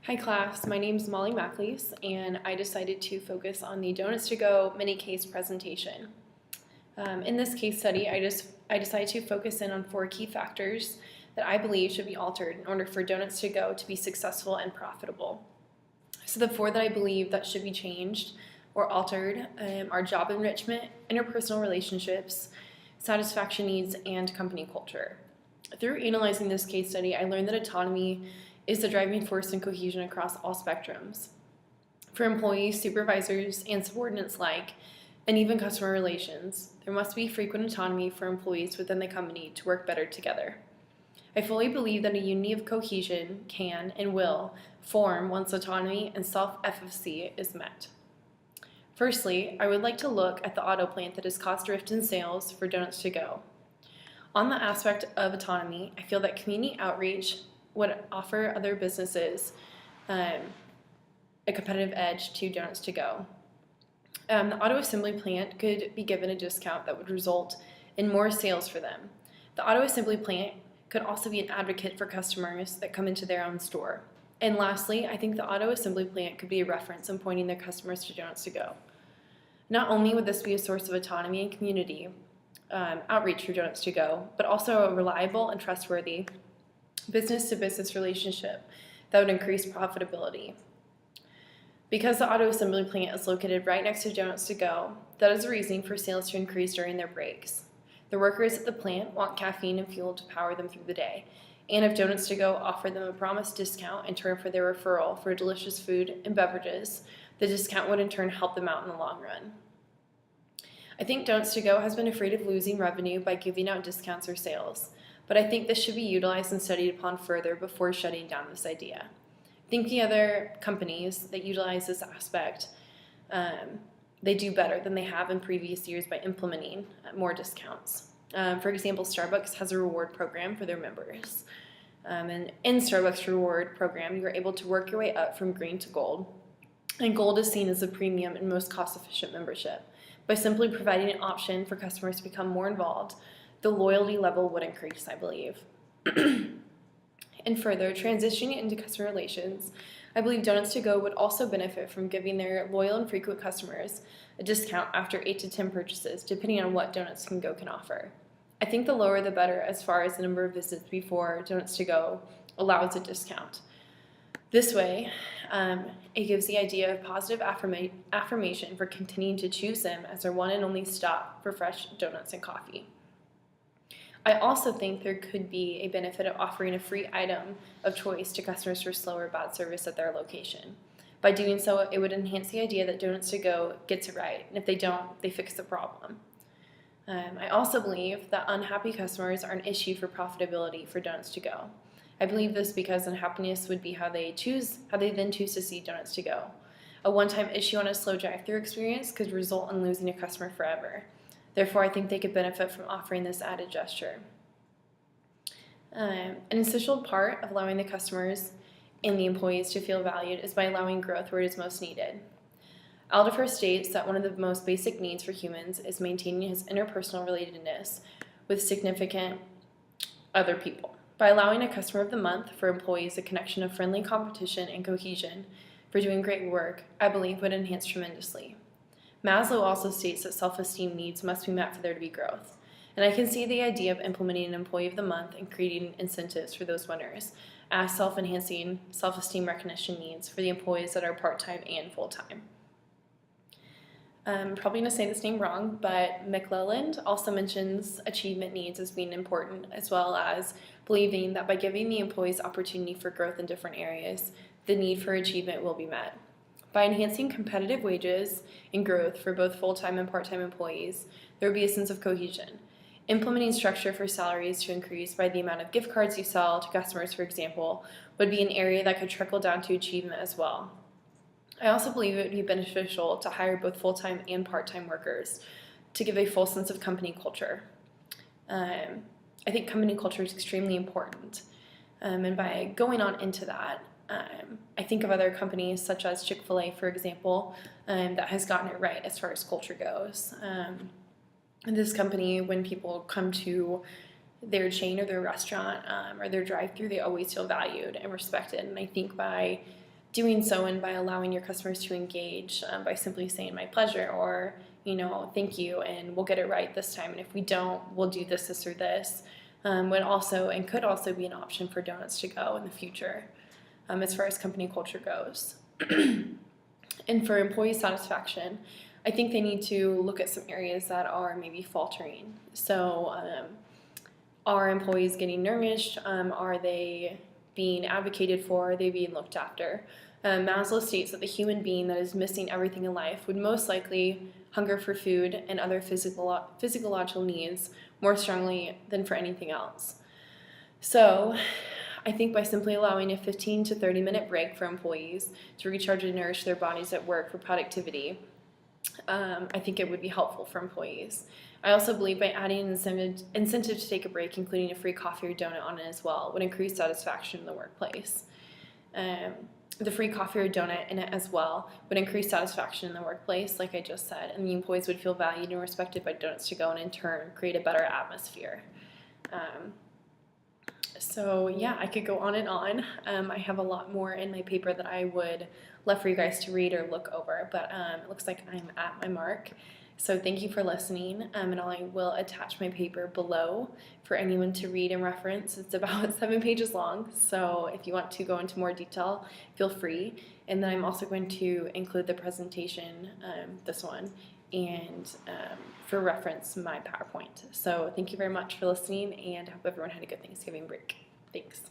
Hi class, my name is Molly Macleese and I decided to focus on the Donuts to Go mini case presentation. In this case study, I decided to focus in on 4 key factors that I believe should be altered in order for Donuts to Go to be successful and profitable. So the 4 that I believe that should be changed or altered are job enrichment, interpersonal relationships, satisfaction needs, and company culture. Through analyzing this case study, I learned that autonomy is the driving force in cohesion across all spectrums. For employees, supervisors, and subordinates alike, and even customer relations, there must be frequent autonomy for employees within the company to work better together. I fully believe that a unity of cohesion can and will form once autonomy and self-efficacy is met. Firstly, I would like to look at the auto plant that has caused drift in sales for Donuts to Go. On the aspect of autonomy, I feel that community outreach would offer other businesses a competitive edge to Donuts to Go. The auto assembly plant could be given a discount that would result in more sales for them. The auto assembly plant could also be an advocate for customers that come into their own store. And lastly, I think the auto assembly plant could be a reference in pointing their customers to Donuts to Go. Not only would this be a source of autonomy and community outreach for Donuts to Go, but also a reliable and trustworthy business-to-business relationship that would increase profitability. Because the auto assembly plant is located right next to Donuts to Go, that is a reason for sales to increase during their breaks. The workers at the plant want caffeine and fuel to power them through the day, and if Donuts to Go offered them a promised discount in turn for their referral for delicious food and beverages, the discount would in turn help them out in the long run. I think Donuts to Go has been afraid of losing revenue by giving out discounts or sales, but I think this should be utilized and studied upon further before shutting down this idea. I think the other companies that utilize this aspect, they do better than they have in previous years by implementing more discounts. For example, Starbucks has a reward program for their members. And in Starbucks reward program, you're able to work your way up from green to gold. And gold is seen as a premium and most cost-efficient membership. By simply providing an option for customers to become more involved, the loyalty level would increase, I believe. And further, transitioning into customer relations, I believe Donuts to Go would also benefit from giving their loyal and frequent customers a discount after 8 to 10 purchases, depending on what Donuts to Go can offer. I think the lower the better as far as the number of visits before Donuts to Go allows a discount. This way, it gives the idea of positive affirmation for continuing to choose them as their one and only stop for fresh donuts and coffee. I also think there could be a benefit of offering a free item of choice to customers for slow or bad service at their location. By doing so, it would enhance the idea that Donuts to Go gets it right, and if they don't, they fix the problem. I also believe that unhappy customers are an issue for profitability for Donuts to Go. I believe this because unhappiness would be how they then choose to see Donuts to Go. A one-time issue on a slow drive-thru experience could result in losing a customer forever. Therefore, I think they could benefit from offering this added gesture. An essential part of allowing the customers and the employees to feel valued is by allowing growth where it is most needed. Aldifer states that one of the most basic needs for humans is maintaining his interpersonal relatedness with significant other people. By allowing a customer of the month for employees a connection of friendly competition and cohesion for doing great work, I believe would enhance tremendously. Maslow also states that self-esteem needs must be met for there to be growth. And I can see the idea of implementing an employee of the month and creating incentives for those winners as self-enhancing self-esteem recognition needs for the employees that are part-time and full-time. I'm probably going to say this name wrong, but McClelland also mentions achievement needs as being important, as well as believing that by giving the employees opportunity for growth in different areas, the need for achievement will be met. By enhancing competitive wages and growth for both full-time and part-time employees, there will be a sense of cohesion. Implementing structure for salaries to increase by the amount of gift cards you sell to customers, for example, would be an area that could trickle down to achievement as well. I also believe it would be beneficial to hire both full-time and part-time workers to give a full sense of company culture. I think company culture is extremely important. And by going on into that, I think of other companies such as Chick-fil-A, for example, that has gotten it right as far as culture goes. This company, when people come to their chain or their restaurant or their drive-thru, they always feel valued and respected. And I think by doing so and by allowing your customers to engage by simply saying my pleasure or thank you, and we'll get it right this time, and if we don't, we'll do this or this, would also and could also be an option for Donuts to Go in the future as far as company culture goes. And for employee satisfaction, I think they need to look at some areas that are maybe faltering. So are employees getting nourished? Are they being advocated for? Are they being looked after? Maslow states that the human being that is missing everything in life would most likely hunger for food and other physiological needs more strongly than for anything else. So I think by simply allowing a 15 to 30 minute break for employees to recharge and nourish their bodies at work for productivity, I think it would be helpful for employees. I also believe by adding an incentive to take a break, including a free coffee or donut on it as well, would increase satisfaction in the workplace. The free coffee or donut in it as well would increase satisfaction in the workplace, like I just said, and the employees would feel valued and respected by Donuts to Go, and in turn create a better atmosphere. So yeah, I could go on and on. I have a lot more in my paper that I would love for you guys to read or look over, but it looks like I'm at my mark. So thank you for listening, and I will attach my paper below for anyone to read and reference. It's about 7 pages long, so if you want to go into more detail, feel free. And then I'm also going to include the presentation, this one, and for reference, my PowerPoint. So thank you very much for listening, and I hope everyone had a good Thanksgiving break. Thanks.